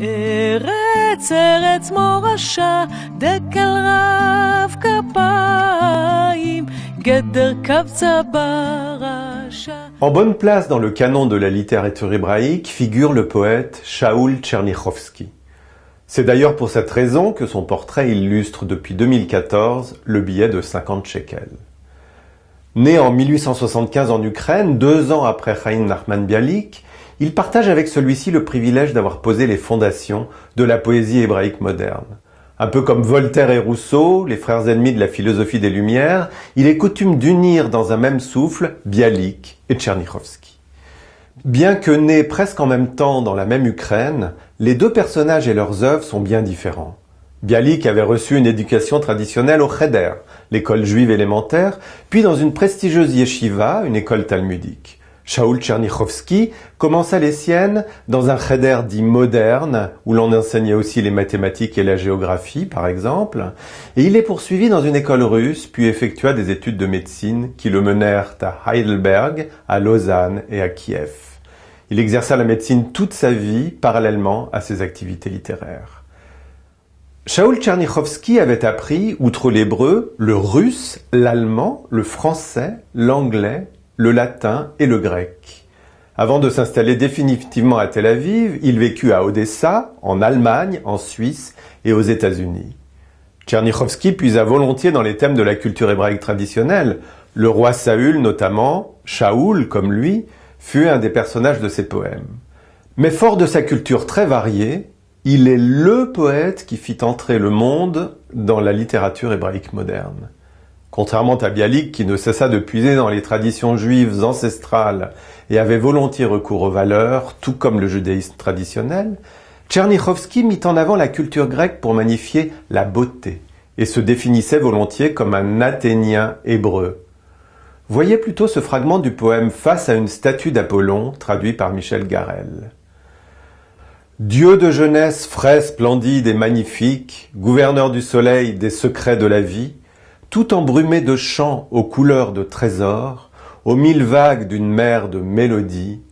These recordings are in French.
ארץ ארץ מורשה, דקל רב כפיים, גדר קבצה ברשה. En bonne place dans le canon de la littérature hébraïque figure le poète Shaul Tchernichovski. C'est d'ailleurs pour cette raison que son portrait illustre depuis 2014 le billet de 50 shekels. Né en 1875 en Ukraine, 2 ans après Chaim Nachman Bialik, il partage avec celui-ci le privilège d'avoir posé les fondations de la poésie hébraïque moderne. Un peu comme Voltaire et Rousseau, les frères ennemis de la philosophie des Lumières, il est coutume d'unir dans un même souffle Bialik et Tchernichovski. Bien que nés presque en même temps dans la même Ukraine, les deux personnages et leurs œuvres sont bien différents. Bialik avait reçu une éducation traditionnelle au Cheder, l'école juive élémentaire, puis dans une prestigieuse yeshiva, une école talmudique. Shaul Tchernichovski commença les siennes dans un Cheder dit moderne, où l'on enseignait aussi les mathématiques et la géographie, par exemple, et il est poursuivi dans une école russe, puis effectua des études de médecine qui le menèrent à Heidelberg, à Lausanne et à Kiev. Il exerça la médecine toute sa vie, parallèlement à ses activités littéraires. Shaul Tchernichovski avait appris, outre l'hébreu, le russe, l'allemand, le français, l'anglais, le latin et le grec. Avant de s'installer définitivement à Tel Aviv, il vécut à Odessa, en Allemagne, en Suisse et aux États-Unis. Tchernichovski puisa volontiers dans les thèmes de la culture hébraïque traditionnelle. Le roi Saül notamment, Shaoul comme lui, fut un des personnages de ses poèmes. Mais fort de sa culture très variée, il est le poète qui fit entrer le monde dans la littérature hébraïque moderne. Contrairement à Bialik, qui ne cessa de puiser dans les traditions juives ancestrales et avait volontiers recours aux valeurs, tout comme le judaïsme traditionnel, Tchernichovski mit en avant la culture grecque pour magnifier la beauté et se définissait volontiers comme un Athénien hébreu. Voyez plutôt ce fragment du poème Face à une statue d'Apollon, traduit par Michel Garel. Dieu de jeunesse frais, splendide et magnifique, gouverneur du soleil, des secrets de la vie, tout embrumé de chants aux couleurs de trésors, aux 1000 vagues d'une mer de mélodies,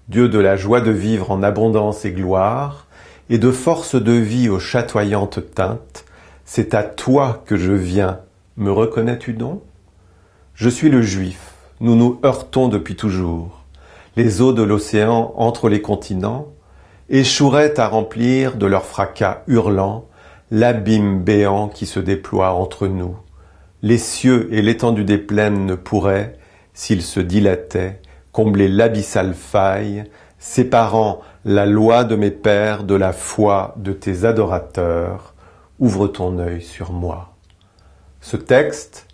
Dieu de la joie de vivre en abondance et gloire, et de force de vie aux chatoyantes teintes, c'est à toi que je viens, me reconnais-tu donc? Je suis le juif, nous nous heurtons depuis toujours. Les eaux de l'océan entre les continents échoueraient à remplir de leur fracas hurlant l'abîme béant qui se déploie entre nous. Les cieux et l'étendue des plaines ne pourraient, s'ils se dilataient, combler l'abyssale faille, séparant la loi de mes pères de la foi de tes adorateurs. Ouvre ton œil sur moi. Ce texte,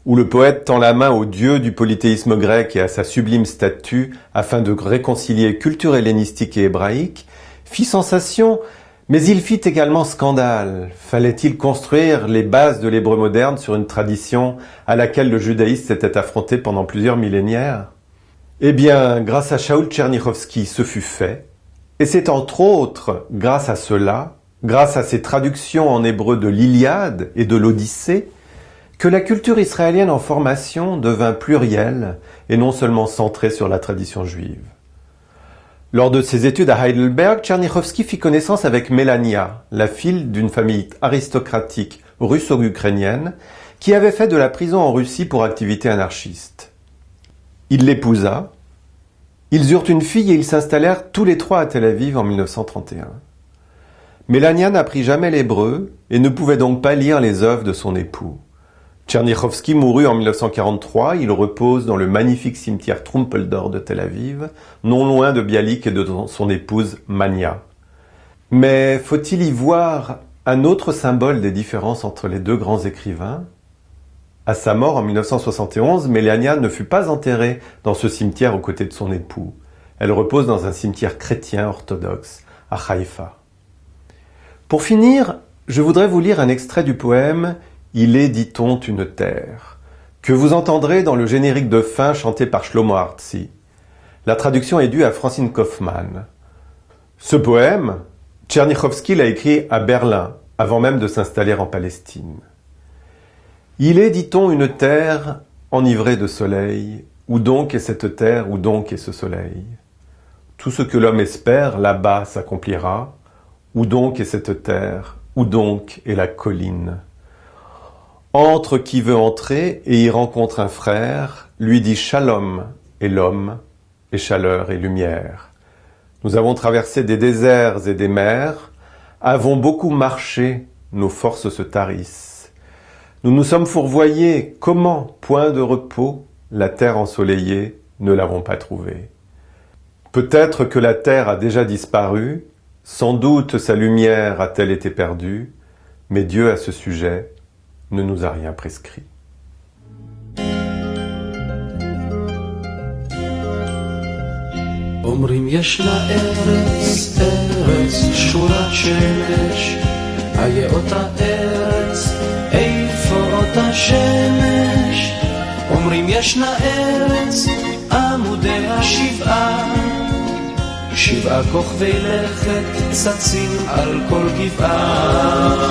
où le poète tend la main au dieu du polythéisme grec et à sa sublime statue afin de réconcilier culture hellénistique et hébraïque, fit sensation, mais il fit également scandale. Fallait-il construire les bases de l'hébreu moderne sur une tradition à laquelle le judaïsme s'était affronté pendant plusieurs millénaires? Eh bien, grâce à Shaul Tchernichovski, ce fut fait, et c'est entre autres grâce à cela, grâce à ses traductions en hébreu de l'Iliade et de l'Odyssée, que la culture israélienne en formation devint plurielle et non seulement centrée sur la tradition juive. Lors de ses études à Heidelberg, Tchernichovski fit connaissance avec Melania, la fille d'une famille aristocratique russo-ukrainienne qui avait fait de la prison en Russie pour activité anarchiste. Il l'épousa, ils eurent une fille et ils s'installèrent tous les trois à Tel Aviv en 1931. Melania n'apprit jamais l'hébreu et ne pouvait donc pas lire les œuvres de son époux. Tchernichovski mourut en 1943, il repose dans le magnifique cimetière Trumpeldor de Tel Aviv, non loin de Bialik et de son épouse Mania. Mais faut-il y voir un autre symbole des différences entre les deux grands écrivains? À sa mort en 1971, Melania ne fut pas enterrée dans ce cimetière aux côtés de son époux. Elle repose dans un cimetière chrétien orthodoxe à Haïfa. Pour finir, je voudrais vous lire un extrait du poème « Il est, dit-on, une terre » que vous entendrez dans le générique de fin chanté par Shlomo Artzi. La traduction est due à Francine Kaufmann. Ce poème, Tchernichovski l'a écrit à Berlin, avant même de s'installer en Palestine. Il est, dit-on, une terre enivrée de soleil. Où donc est cette terre, où donc est ce soleil? Tout ce que l'homme espère, là-bas, s'accomplira. Où donc est cette terre? Où donc est la colline? Entre qui veut entrer et y rencontre un frère, lui dit Shalom, et l'homme est chaleur et lumière. Nous avons traversé des déserts et des mers, avons beaucoup marché, nos forces se tarissent. Nous nous sommes fourvoyés, comment, point de repos, la terre ensoleillée, ne l'avons pas trouvée. Peut-être que la terre a déjà disparu, sans doute sa lumière a-t-elle été perdue, mais Dieu à ce sujet ne nous a rien prescrit. אומרים ישנה ארץ, ארץ שורת שמש, היה אותה ארץ, איפה אותה שמש? אומרים ישנה ארץ, עמודי השבעה, 7 כוכבי לכת צצים על כל גבעה.